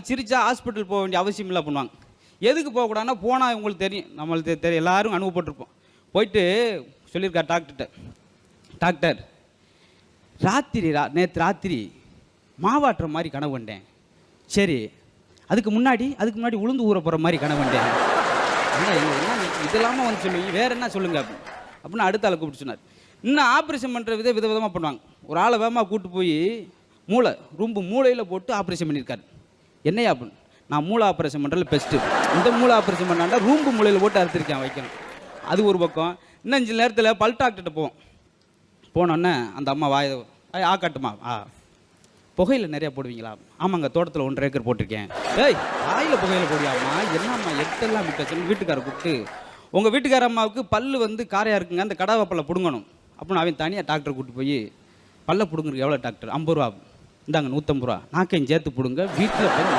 சிரிச்சா ஹாஸ்பிட்டல் போக வேண்டிய அவசியம் இல்லை பண்ணுவாங்க. எதுக்கு போகக்கூடாதுன்னா போனால் உங்களுக்கு தெரியும், நம்மளுக்கு தெரியும், எல்லாரும் அனுபவப்பட்டிருப்போம். போயிட்டு சொல்லியிருக்கார் டாக்டர்கிட்ட, டாக்டர் நேற்று ராத்திரி மாவாட்டுற மாதிரி கனவு கண்டேன். சரி, அதுக்கு முன்னாடி உளுந்து ஊற போகிற மாதிரி கனவு கண்டேன். இதெல்லாமல் வந்து சொல்லுவீங்க, வேற என்ன சொல்லுங்க அப்படின்னு அடுத்த ஆளை கூப்பிட்டு சொன்னார். இன்னும் ஆப்ரேஷன் பண்ணுற விதவிதமாக பண்ணுவாங்க. ஒரு ஆளை வேகமாக கூப்பிட்டு போய் மூளையில் போட்டு ஆப்ரேஷன் பண்ணியிருக்காரு. என்னையா அப்படின்னு, நான் மூளை ஆப்ரேஷன் பண்ணுறதுல பெஸ்ட்டு, இந்த மூளை ஆப்ரேஷன் பண்ணாண்டா மூளையில் போட்டு அறுத்திருக்கேன் வைக்கணும். அது ஒரு பக்கம். இன்னும் 5 நேரத்தில் பல் டாக்டர்கிட்ட போனோன்னே அந்த அம்மா காட்டுமா, புகையில் நிறையா போடுவீங்களா? ஆமாங்க, தோட்டத்தில் 1.5 ஏக்கர் போட்டிருக்கேன். வாயில் புகையில் போடியாம்மா, என்னம்மா எட்டெல்லாம் விட்ட சொல்லி வீட்டுக்காரை கூப்பிட்டு, உங்கள் வீட்டுக்கார அம்மாவுக்கு பல்லு வந்து காரையாக இருக்குங்க, அந்த கடாவை பல்ல பிடுங்கணும் அப்படின்னு அவன் தனியாக டாக்டரை கூப்பிட்டு போய், பல்ல பிடுங்குறதுக்கு எவ்வளோ டாக்டர்? 50 ரூபா. இந்தாங்க 150 ரூபா, நாக்கையும் சேர்த்து பிடுங்க, வீட்டில் போய்